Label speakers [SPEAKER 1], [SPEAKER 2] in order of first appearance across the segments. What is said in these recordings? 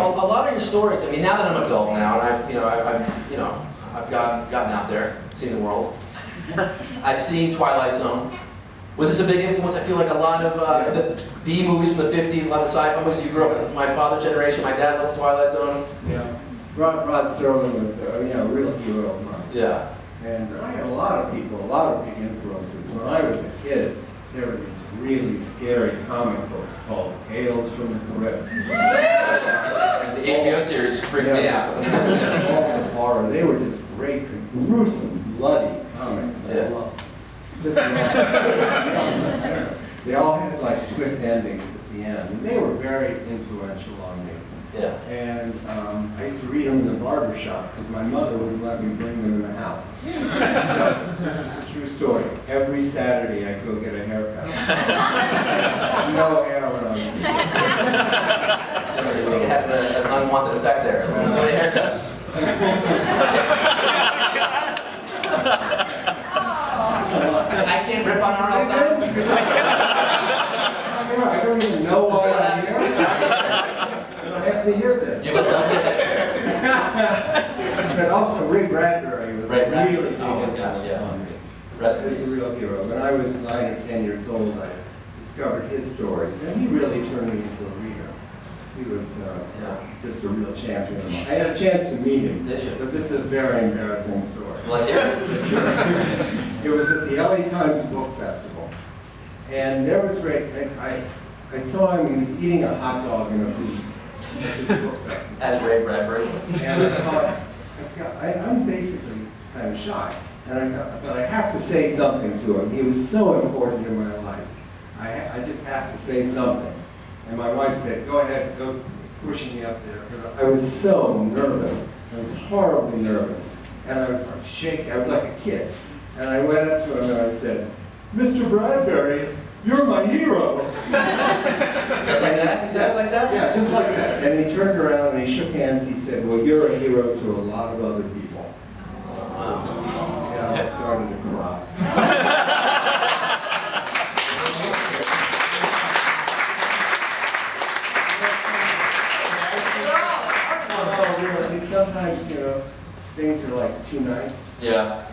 [SPEAKER 1] So a lot of your stories. I mean, now that I'm an adult now, and I've gotten out there, seen the world. I've seen Twilight Zone. Was this a big influence? I feel like a lot of the B movies from the 50s, a lot of sci-fi movies. You grew up in my father's generation. My dad loves Twilight Zone.
[SPEAKER 2] Yeah. Rod Serling was a real hero of mine.
[SPEAKER 1] Yeah.
[SPEAKER 2] And I had a lot of big influences. When I was a kid, there were these really scary comic books called Tales from the Crypt.
[SPEAKER 1] The HBO series freaked me out.
[SPEAKER 2] All the horror. They were just great, gruesome, bloody comics. I loved them. They all had like twist endings at the end. And they were very influential on me.
[SPEAKER 1] Yeah.
[SPEAKER 2] And I used to read them in the barber shop because my mother wouldn't let me bring them in the house. So, this is a true story. Every Saturday I'd go get a haircut. No hair when I was
[SPEAKER 1] I think it had an unwanted effect there. So many haircuts. I can't rip on R.L. Stine.
[SPEAKER 2] I don't even know why I'm here. I have to hear this. But also Ray Bradbury was a really big influence on me. He was a real hero. When I was 9 or 10 years old, I discovered his stories, and he really turned me into a reader. He was just a real champion of mine. I had a chance to meet him, but this is a very embarrassing story.
[SPEAKER 1] Let's hear it.
[SPEAKER 2] It was at the LA Times Book Festival, and there was Ray. I saw him. He was eating a hot dog in a booth.
[SPEAKER 1] As Ray Bradbury.
[SPEAKER 2] And I thought, I'm basically kind of shy. And I thought, but I have to say something to him. He was so important in my life. I just have to say something. And my wife said, go ahead, go pushing me up there. I was so nervous. I was horribly nervous. And I was like shaking. I was like a kid. And I went up to him and I said, Mr. Bradbury, you're my hero.
[SPEAKER 1] Just like that? He said it like that?
[SPEAKER 2] Yeah, just like that. And he turned around and he shook hands. He said, well, you're a hero to a lot of other people.
[SPEAKER 1] Wow.
[SPEAKER 2] Yeah, I started to cry. Oh, really? Sometimes, things are like too nice.
[SPEAKER 1] Yeah.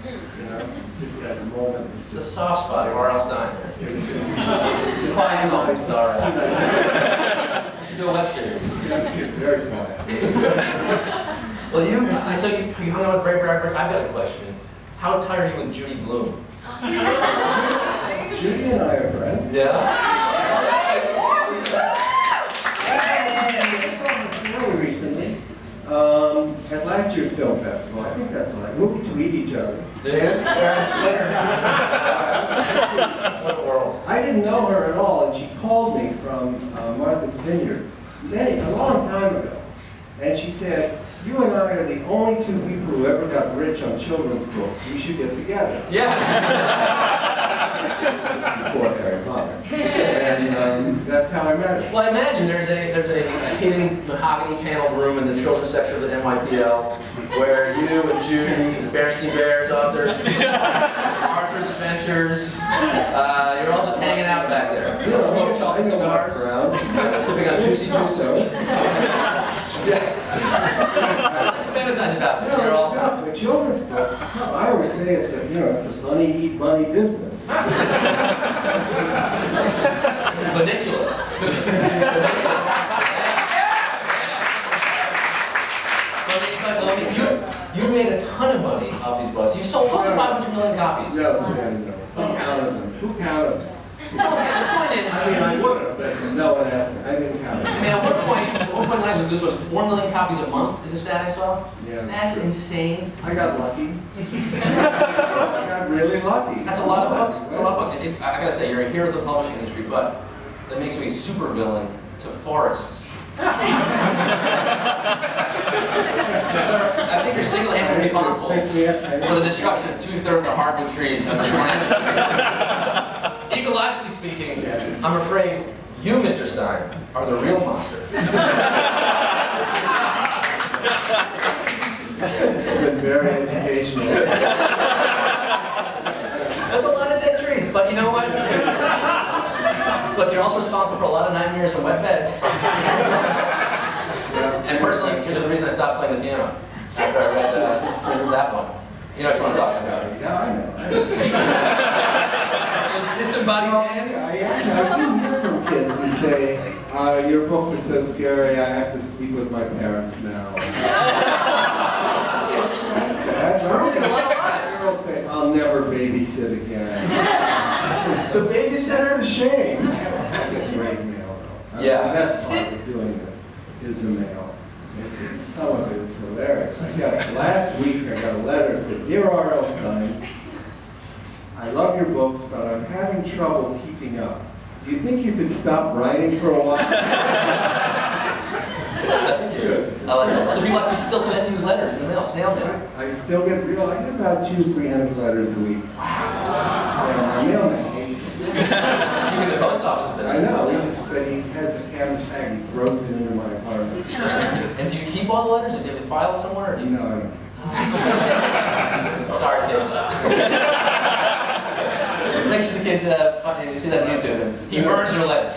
[SPEAKER 2] Just at the moment.
[SPEAKER 1] It's a soft spot of R.L. Stine.
[SPEAKER 2] I know, I'm sorry.
[SPEAKER 1] You should do a web series.
[SPEAKER 2] Very quiet.
[SPEAKER 1] Well, you hung out with Ray Bradbury. I've got a question. How tired are you with Judy Blume?
[SPEAKER 2] Judy and I are friends.
[SPEAKER 1] Yeah?
[SPEAKER 2] Recently, at last year's film festival, I think that's right. We meet each other.
[SPEAKER 1] What a world.
[SPEAKER 2] I didn't know her at all, and she called me from Martha's Vineyard a long time ago. And she said, you and I are the only two people who ever got rich on children's books. We should get together.
[SPEAKER 1] Yeah.
[SPEAKER 2] Before Harry Potter. And that's how I met her.
[SPEAKER 1] Well, I imagine there's a hidden mahogany paneled room in the children's section of the NYPL where you and Judy and the Berenstein Bears, Arthur's Adventures, you're all just hanging out back there. Smoking chocolate cigars, sipping on juicy juice. Fantasize about this. You're all
[SPEAKER 2] the children's book. I always say it's a money eat money business.
[SPEAKER 1] Manipulative. You've made a ton of money off these books. You sold close to 500 million copies.
[SPEAKER 2] No. Who counted them? Who counted them?
[SPEAKER 1] The point is,
[SPEAKER 2] I mean, I would have, but no one asked me. I didn't count it.
[SPEAKER 1] I mean, at one point when I was this was 4 million copies a month is a stat I saw.
[SPEAKER 2] Yeah.
[SPEAKER 1] That's insane.
[SPEAKER 2] I got lucky. I got really lucky.
[SPEAKER 1] That's a lot of books. That's a lot of books. I gotta say, you're a hero to the publishing industry, but that makes me a super villain to forests. I think you're single-handedly responsible for the destruction of 2/3 of the hardwood trees on the planet. Ecologically speaking, I'm afraid you, Mr. Stine, are the real monster.
[SPEAKER 2] It's been very educational.
[SPEAKER 1] That's a lot of dead trees, but you know what? Look, you're also responsible for a lot of nightmares and wet beds. And personally, you're the reason I stopped playing the piano after I read that one. You know what I'm talking about?
[SPEAKER 2] Yeah, I know.
[SPEAKER 1] Disembodied hands?
[SPEAKER 2] I do hear from kids who say, your book is so scary, I have to sleep with my parents now. That's sad.
[SPEAKER 1] Ruining a lot of lives.
[SPEAKER 2] Girls say, I'll never babysit again.
[SPEAKER 1] The babysitter?
[SPEAKER 2] It's a shame. I have this great mail, though.
[SPEAKER 1] Yeah.
[SPEAKER 2] The best part of doing this is the mail. Some of it is hilarious. Last week I got a letter that said, Dear R.L. Stine, I love your books, but I'm having trouble keeping up. Do you think you could stop writing for a while?
[SPEAKER 1] That's cute. I like that. So people actually still send you letters in the mail, snail mail?
[SPEAKER 2] I still get I get about 200-300 letters a week. Wow. Mailman hates it.
[SPEAKER 1] Keeping the post office in business.
[SPEAKER 2] I know, but he has the canvas bag, he throws it into my apartment.
[SPEAKER 1] And do you keep all the letters? Or do you have to file it somewhere? Or do you...
[SPEAKER 2] No, I don't.
[SPEAKER 1] Sorry, kids. Make sure the kids, you see that on YouTube, he burns your letters.